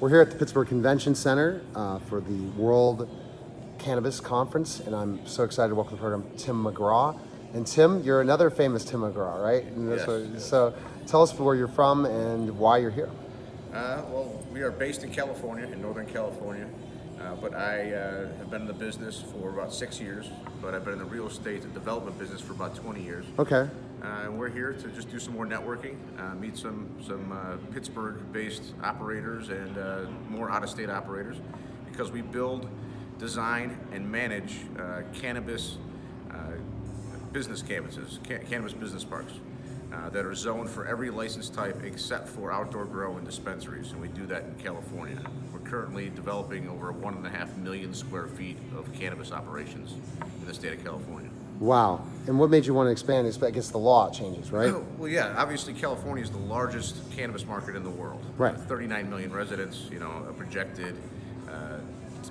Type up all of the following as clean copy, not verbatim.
We're here at the Pittsburgh Convention Center for the World Cannabis Conference, and I'm so excited to welcome to the program Tim McGraw. And Tim, you're another famous Tim McGraw, right? And Yes. So tell us where you're from and why you're here. Well, we are based in California, in Northern California, but I have been in the business for about 6 years, but I've been in the real estate and development business for about 20 years. Okay. And we're here to just do some more networking, meet some Pittsburgh-based operators and more out-of-state operators, because we build, design, and manage cannabis business campuses, cannabis business parks that are zoned for every license type except for outdoor grow and dispensaries, and we do that in California. We're currently developing over 1.5 million square feet of cannabis operations in the state of California. Wow. And what made you want to expand is, I guess, the law changes, right? Well, yeah, obviously California is the largest cannabis market in the world. Right. 39 million residents, a projected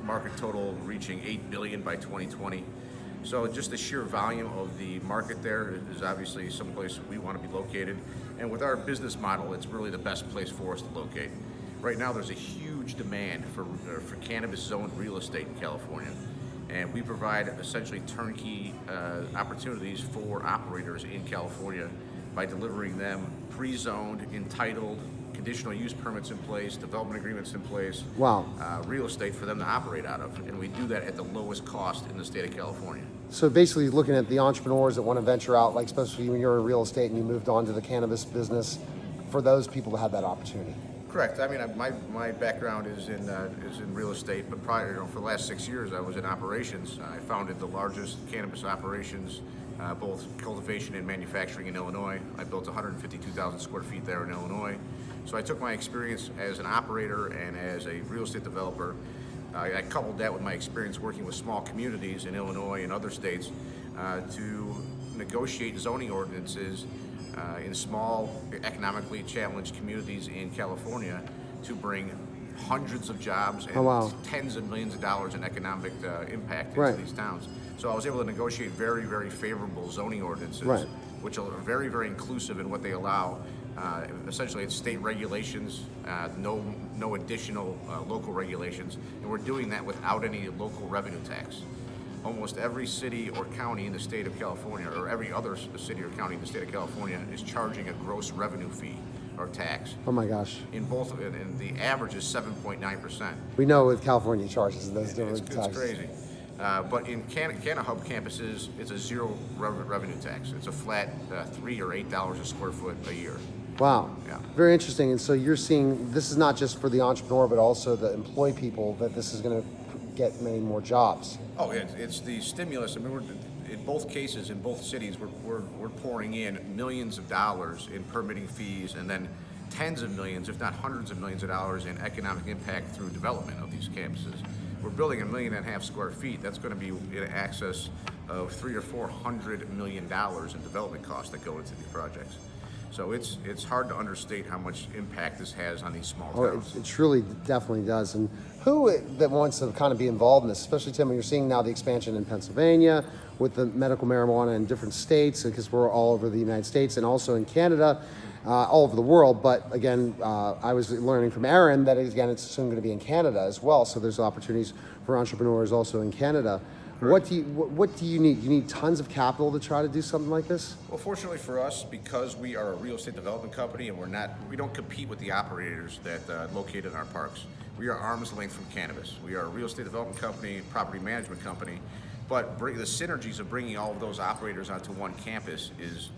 market total reaching 8 billion by 2020. So just the sheer volume of the market there is obviously someplace we want to be located. And with our business model, it's really the best place for us to locate. Right now, there's a huge demand for cannabis zoned real estate in California. And we provide essentially turnkey opportunities for operators in California by delivering them pre-zoned, entitled, conditional use permits in place, development agreements in place, Wow. Real estate for them to operate out of. And we do that at the lowest cost in the state of California. So basically looking at the entrepreneurs that want to venture out, like especially when you're in real estate and you moved on to the cannabis business, for those people to have that opportunity. Correct. I mean, my background is in real estate, but prior, for the last 6 years, I was in operations. I founded the largest cannabis operations, both cultivation and manufacturing in Illinois. I built 152,000 square feet there in Illinois. So I took my experience as an operator and as a real estate developer. I coupled that with my experience working with small communities in Illinois and other states to negotiate zoning ordinances in small, economically challenged communities in California to bring hundreds of jobs and tens of millions of dollars in economic impact into these towns. So I was able to negotiate very, very favorable zoning ordinances, which are very, very inclusive in what they allow. Essentially, it's state regulations, no additional local regulations, and we're doing that without any local revenue tax. Almost every city or county in the state of California, or every other city or county in the state of California, is charging a gross revenue fee or tax. Oh my gosh. In both, and the average is 7.9%. We know with California charges those different taxes. It's crazy. But in CannaHub campuses, it's a zero revenue tax. It's a flat $3 or $8 a square foot a year. Wow. Yeah. Very interesting. And so you're seeing this is not just for the entrepreneur, but also the employee people, that this is going to get many more jobs. Oh, it's the stimulus. I mean, in both cases, in both cities, we're pouring in millions of dollars in permitting fees, and then tens of millions, if not hundreds of millions of dollars in economic impact through development of these campuses. We're building 1.5 million square feet. That's going to be in excess of $300 or $400 million in development costs that go into these projects. So it's hard to understate how much impact this has on these small towns. It truly definitely does. And who that wants to kind of be involved in this, especially Tim, when you're seeing now the expansion in Pennsylvania with the medical marijuana in different states, because we're all over the United States and also in Canada, all over the world. But again, I was learning from Aaron that again, it's soon going to be in Canada as well. So there's opportunities for entrepreneurs also in Canada. What do you need? You need tons of capital to try to do something like this? Well, fortunately for us, because we are a real estate development company and we don't compete with the operators that locate in our parks. We are arm's length from cannabis. We are a real estate development company, property management company, but the synergies of bringing all of those operators onto one campus is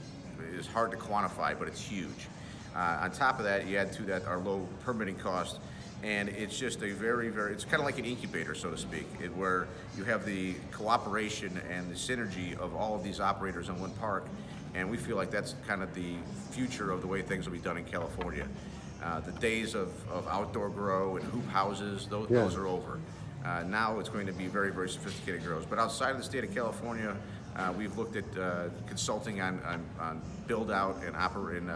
hard to quantify, but it's huge. On top of that, you add to that our low permitting cost. And it's just a very, it's kind of like an incubator, so to speak, where you have the cooperation and the synergy of all of these operators in one park. And we feel like that's kind of the future of the way things will be done in California. The days of outdoor grow and hoop houses, those are over. Now it's going to be very, very sophisticated grows. But outside of the state of California, we've looked at consulting on build out and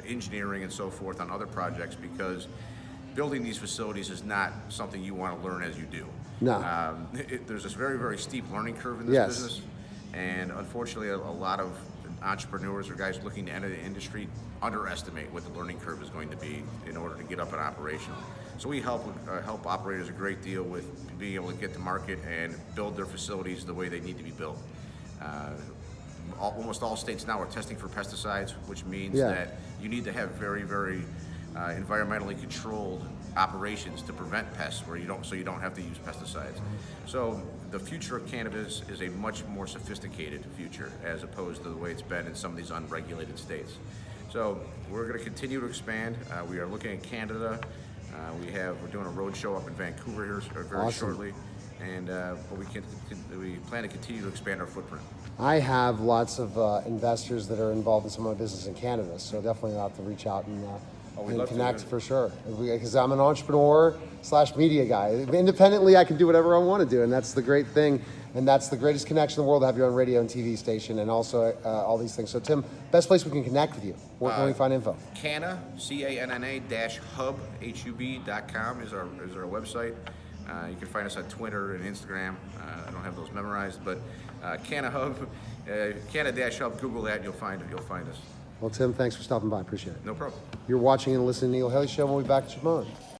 engineering and so forth on other projects, because building these facilities is not something you want to learn as you do. No. There's this very, very steep learning curve in this business, and unfortunately a lot of entrepreneurs or guys looking to enter the industry underestimate what the learning curve is going to be in order to get up and operational. So we help operators a great deal with being able to get to market and build their facilities the way they need to be built. Almost all states now are testing for pesticides, which means that you need to have very, very environmentally controlled operations to prevent pests, so you don't have to use pesticides. So the future of cannabis is a much more sophisticated future as opposed to the way it's been in some of these unregulated states. So we're going to continue to expand. We are looking at Canada. We're doing a road show up in Vancouver here very shortly, and but we plan to continue to expand our footprint. I have lots of investors that are involved in some of my business in Canada, so definitely I'll have to reach out and connect for sure. Because I'm an entrepreneur / media guy. Independently, I can do whatever I want to do, and that's the great thing. And that's the greatest connection in the world, to have your own radio and TV station, and also all these things. So Tim, best place we can connect with you. Where can we find info? Canna, CANNA-hub, HUB.com is our website. You can find us on Twitter and Instagram. I don't have those memorized, but Canna Hub, Canna-hub, Google that, you'll find us. Well, Tim, thanks for stopping by. Appreciate it. No problem. You're watching and listening to Neil Haley Show. We'll be back at your moment.